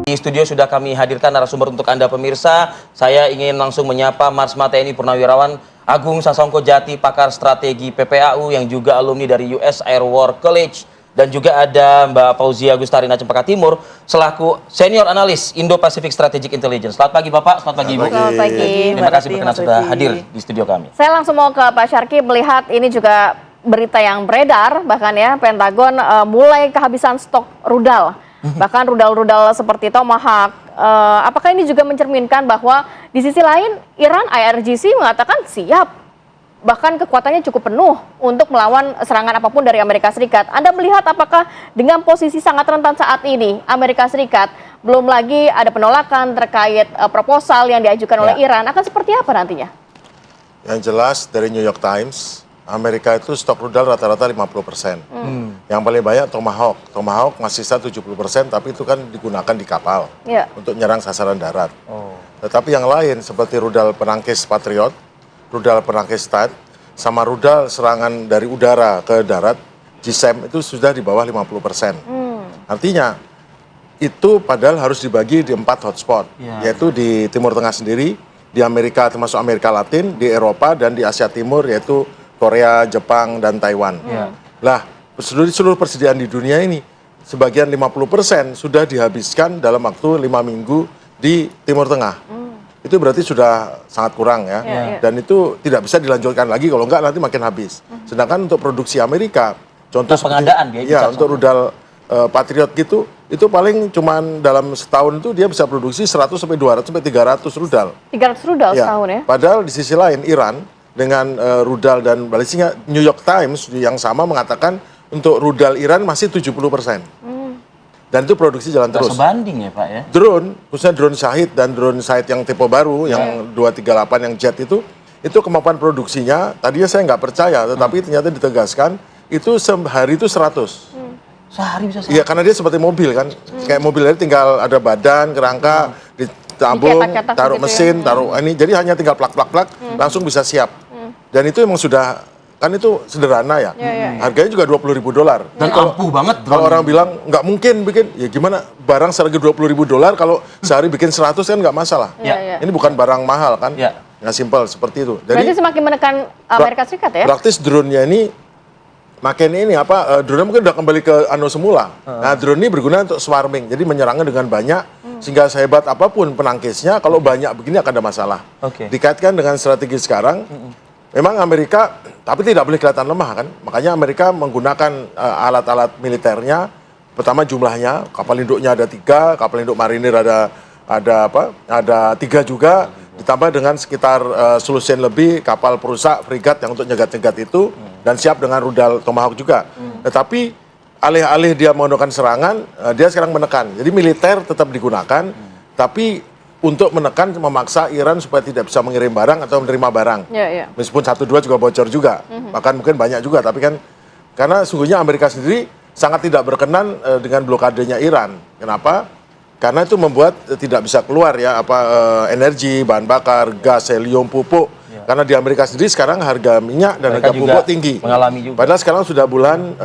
Di studio sudah kami hadirkan narasumber untuk Anda pemirsa. Saya ingin langsung menyapa Marsma TNI Purnawirawan Agung Sasongko Jati, pakar strategi PPAU yang juga alumni dari US Air War College. Dan juga ada Mbak Fauzia Gustarina Cempaka Timur selaku senior analis Indo-Pacific Strategic Intelligence. Selamat pagi Bapak, selamat pagi Ibu. Selamat pagi. Terima kasih berkenan sudah hadir di studio kami. Saya langsung mau ke Pak Syarki melihat ini juga berita yang beredar, bahkan ya Pentagon mulai kehabisan stok rudal. Bahkan rudal-rudal seperti Tomahawk. Apakah ini juga mencerminkan bahwa di sisi lain Iran IRGC mengatakan siap, bahkan kekuatannya cukup penuh untuk melawan serangan apapun dari Amerika Serikat. Anda melihat apakah dengan posisi sangat rentan saat ini Amerika Serikat, belum lagi ada penolakan terkait proposal yang diajukan oleh Iran, akan seperti apa nantinya? Yang jelas dari New York Times, Amerika itu stok rudal rata-rata 50%. Yang paling banyak Tomahawk. Tomahawk masih 70%, tapi itu kan digunakan di kapal untuk nyerang sasaran darat. Tetapi yang lain seperti rudal penangkis Patriot, rudal penangkis THAAD, sama rudal serangan dari udara ke darat, GSAM itu sudah di bawah 50%. Artinya, itu padahal harus dibagi di 4 hotspot, yaitu di Timur Tengah sendiri, di Amerika termasuk Amerika Latin, di Eropa, dan di Asia Timur, yaitu Korea, Jepang, dan Taiwan. Lah, seluruh persediaan di dunia ini, sebagian 50% sudah dihabiskan dalam waktu 5 minggu di Timur Tengah. Itu berarti sudah sangat kurang ya. Dan itu tidak bisa dilanjutkan lagi, kalau enggak nanti makin habis. Sedangkan untuk produksi Amerika, contoh pengadaan ya untuk rudal Patriot gitu, itu paling cuman dalam setahun itu dia bisa produksi 100 sampai 200 sampai 300 rudal. 300 rudal setahun ya. Padahal di sisi lain Iran dengan rudal dan balistiknya, New York Times yang sama mengatakan untuk rudal Iran masih 70%. Dan itu produksi jalan terus. Sebanding ya Pak ya. Drone, khususnya drone Shahid dan drone Shahid yang tipe baru, yang 238 yang jet itu kemampuan produksinya, tadinya saya nggak percaya, tetapi ternyata ditegaskan, itu sehari itu 100. Sehari bisa 100? Iya, karena dia seperti mobil kan, kayak mobil ini tinggal ada badan, kerangka, ditabung, taruh mesin, taruh ini, jadi hanya tinggal plak-plak-plak, langsung bisa siap. Dan itu emang sudah, kan itu sederhana ya. Harganya juga $20.000. Dan ampuh banget. Kalau orang bilang nggak mungkin bikin, ya gimana barang seharga $20.000 kalau sehari bikin 100 kan nggak masalah. Ini bukan barang mahal kan, nggak simpel seperti itu. Jadi berarti semakin menekan Amerika Serikat ya? Praktis drone-nya ini, makanya ini drone-nya mungkin udah kembali ke semula. Nah, drone ini berguna untuk swarming, jadi menyerangnya dengan banyak, sehingga sehebat apapun penangkisnya, kalau banyak begini akan ada masalah. Dikaitkan dengan strategi sekarang, memang Amerika, tapi tidak boleh kelihatan lemah kan. Makanya Amerika menggunakan alat-alat militernya, pertama jumlahnya, kapal induknya ada 3, kapal induk marinir ada 3 juga, ditambah dengan sekitar 10 lebih kapal perusak, frigat yang untuk nyegat-nyegat itu, dan siap dengan rudal Tomahawk juga. Tetapi alih-alih dia menggunakan serangan, dia sekarang menekan. Jadi militer tetap digunakan, tapi untuk menekan, memaksa Iran supaya tidak bisa mengirim barang atau menerima barang. Meskipun 1-2 juga bocor juga, bahkan mungkin banyak juga, tapi kan karena sungguhnya Amerika sendiri sangat tidak berkenan dengan blokadenya Iran. Kenapa? Karena itu membuat tidak bisa keluar ya energi, bahan bakar, gas, helium, pupuk. Karena di Amerika sendiri sekarang harga minyak dan harga pupuk tinggi. Padahal sekarang sudah bulan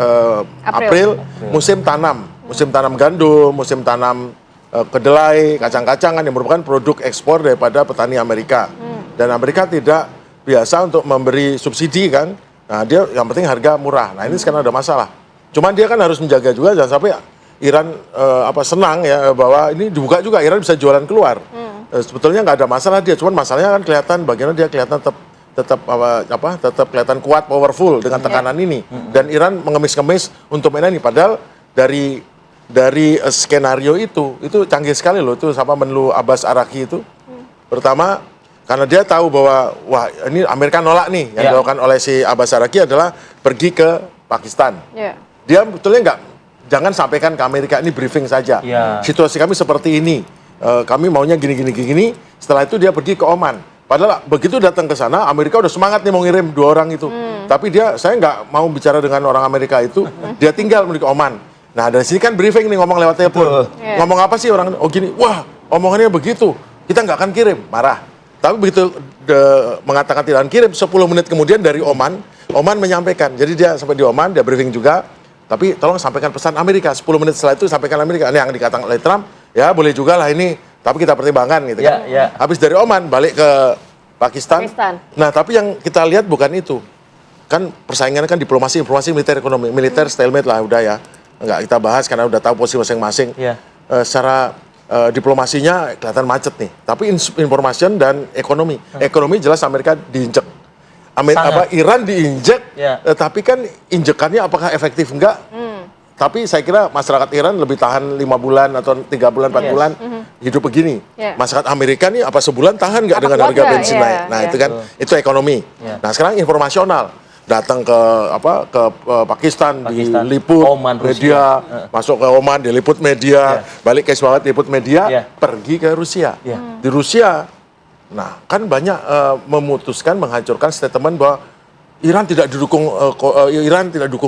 April, musim tanam gandum, musim tanam kedelai, kacang-kacangan yang merupakan produk ekspor daripada petani Amerika. Dan Amerika tidak biasa untuk memberi subsidi kan. Nah, dia yang penting harga murah. Nah, ini sekarang ada masalah. Cuman dia kan harus menjaga juga jangan sampai Iran senang ya bahwa ini dibuka juga Iran bisa jualan keluar. Sebetulnya nggak ada masalah dia, cuman masalahnya kan kelihatan bagaimana dia kelihatan tetap kelihatan kuat, powerful dengan tekanan ini. Dan Iran mengemis-ngemis untuk mainan ini, padahal dari skenario itu canggih sekali loh, itu sama Menlu Abbas Araki itu. Pertama, karena dia tahu bahwa wah ini Amerika nolak nih, yang dilakukan oleh si Abbas Araki adalah pergi ke Pakistan. Dia betulnya jangan sampaikan ke Amerika, ini briefing saja. Situasi kami seperti ini, kami maunya gini. Setelah itu dia pergi ke Oman. Padahal begitu datang ke sana, Amerika udah semangat nih mau ngirim 2 orang itu. Tapi saya nggak mau bicara dengan orang Amerika itu, dia tinggal di Oman. Nah, dari sini kan briefing nih, ngomong lewat telepon. Ngomong apa sih orang, oh gini, wah omongannya begitu, kita nggak akan kirim, marah. Tapi begitu mengatakan tidak akan kirim, 10 menit kemudian dari Oman menyampaikan. Jadi dia sampai di Oman, dia briefing juga, tapi tolong sampaikan pesan Amerika, 10 menit setelah itu sampaikan Amerika. Ini yang dikatakan oleh Trump, ya boleh juga lah ini, tapi kita pertimbangkan gitu kan. Habis dari Oman balik ke Pakistan. Nah, tapi yang kita lihat bukan itu. Kan persaingannya kan diplomasi, informasi, militer, ekonomi. Militer stalemate lah udah ya. Enggak kita bahas karena udah tahu posisi masing-masing. Secara diplomasinya kelihatan macet nih. Tapi information dan ekonomi. Ekonomi jelas Amerika diinjek. Iran diinjek, tapi kan injekannya apakah efektif enggak? Tapi saya kira masyarakat Iran lebih tahan 5 bulan atau 3 bulan, 4 bulan hidup begini. Masyarakat Amerika nih apa sebulan tahan nggak dengan harga bensin naik? Nah itu kan itu ekonomi. Nah sekarang informasional. Datang ke Pakistan, diliput Oman, media, masuk ke Oman diliput media, balik ke Iswat diliput media, pergi ke Rusia. Di Rusia, nah kan banyak memutuskan menghancurkan statement bahwa Iran tidak didukung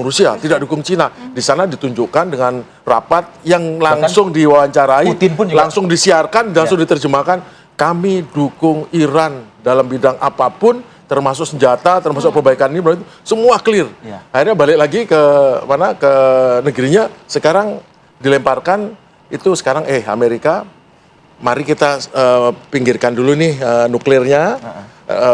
Rusia, tidak dukung Cina. Di sana ditunjukkan dengan rapat yang langsung diwawancarai, langsung disiarkan, langsung diterjemahkan. Kami dukung Iran dalam bidang apapun, termasuk senjata, termasuk perbaikan ini, semua clear. Akhirnya balik lagi ke mana? Ke negerinya. Sekarang dilemparkan itu sekarang Amerika, mari kita pinggirkan dulu nih nuklirnya.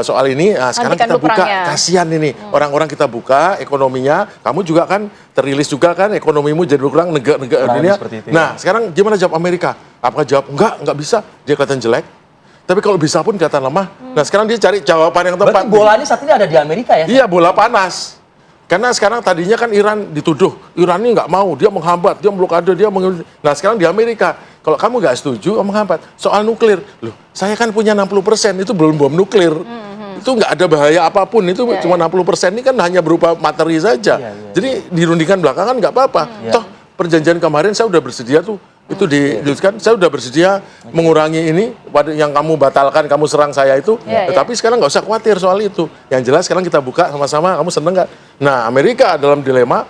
Soal ini, sekarang kita buka, kasihan ini orang-orang kita buka ekonominya, kamu juga kan terilis juga kan ekonomimu jadi berkurang negara dunia. Nah sekarang gimana jawab Amerika? Apakah jawab enggak bisa, dia kelihatan jelek. Tapi kalau bisa pun kelihatan lemah. Nah sekarang dia cari jawaban yang tepat. Berarti bola ini saat ini ada di Amerika ya? Iya, bola panas. Karena sekarang tadinya kan Iran dituduh, Iran ini nggak mau, dia menghambat, dia blokade, Nah sekarang di Amerika, kalau kamu nggak setuju, menghambat. Soal nuklir, loh saya kan punya 60%, itu belum bom nuklir. Itu nggak ada bahaya apapun, itu cuma 60%, ini kan hanya berupa materi saja. Jadi dirundingkan belakangan nggak apa-apa. Toh perjanjian kemarin saya udah bersedia tuh, itu dijelaskan, saya udah bersedia mengurangi ini, yang kamu batalkan, kamu serang saya itu, tetapi sekarang nggak usah khawatir soal itu. Yang jelas sekarang kita buka sama-sama, kamu seneng nggak? Nah Amerika dalam dilema,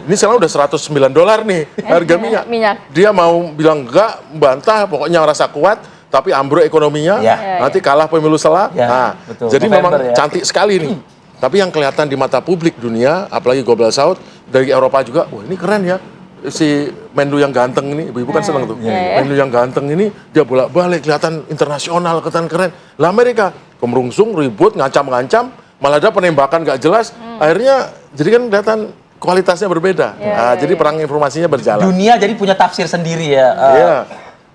ini sekarang udah $109 nih harga minyak. Dia mau bilang enggak, bantah, pokoknya rasa kuat, tapi ambruk ekonominya, nanti kalah pemilu selah. Nah, jadi memang cantik sekali nih. Tapi yang kelihatan di mata publik dunia, apalagi Global South, dari Eropa juga, wah ini keren ya. Si Menlu yang ganteng ini, ibu-ibu kan seneng tuh. Menlu yang ganteng ini, dia bolak-balik, kelihatan internasional, kelihatan keren. Lah Amerika, kemerungsung, ribut, ngancam-ngancam, malah ada penembakan gak jelas. Akhirnya, jadi kan kelihatan kualitasnya berbeda. Jadi perang informasinya berjalan. Dunia jadi punya tafsir sendiri ya.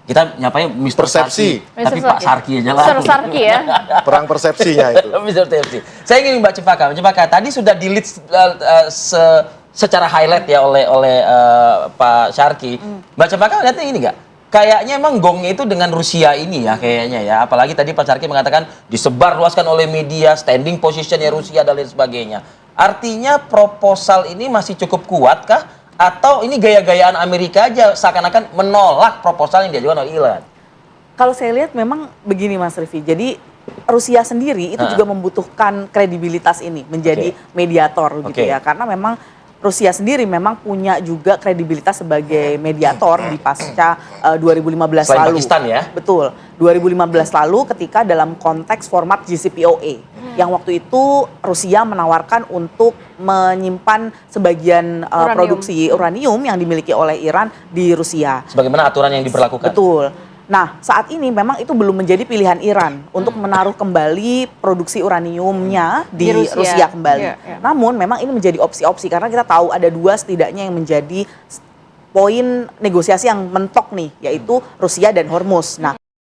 Kita nyapanya Mr. Persepsi. Tapi Pak Sarki aja lah. Mr. Sarki ya. Perang persepsinya itu. Mr. Persepsi. Saya ingin Mbak Cempaka, tadi sudah di-lead secara highlight ya oleh Pak Syarki. Mbak Cempaka lihatnya ini nggak? Kayaknya emang gongnya itu dengan Rusia ini ya kayaknya ya. Apalagi tadi Pak Syarki mengatakan disebar luaskan oleh media, standing positionnya Rusia dan lain sebagainya. Artinya proposal ini masih cukup kuat kah? Atau ini gaya-gayaan Amerika aja seakan-akan menolak proposal yang diajukan oleh Iran? Kalau saya lihat memang begini Mas Rifi, jadi Rusia sendiri itu juga membutuhkan kredibilitas ini menjadi mediator gitu ya. Karena memang Rusia sendiri memang punya juga kredibilitas sebagai mediator di pasca 2015 Selain lalu. Pakistan ya? Betul. 2015 lalu ketika dalam konteks format JCPOA yang waktu itu Rusia menawarkan untuk menyimpan sebagian produksi uranium yang dimiliki oleh Iran di Rusia. Sebagaimana aturan yang diberlakukan. Betul. Nah, saat ini memang itu belum menjadi pilihan Iran untuk menaruh kembali produksi uraniumnya di Rusia kembali. Namun memang ini menjadi opsi-opsi karena kita tahu ada dua setidaknya yang menjadi poin negosiasi yang mentok nih, yaitu Rusia dan Hormuz. Nah,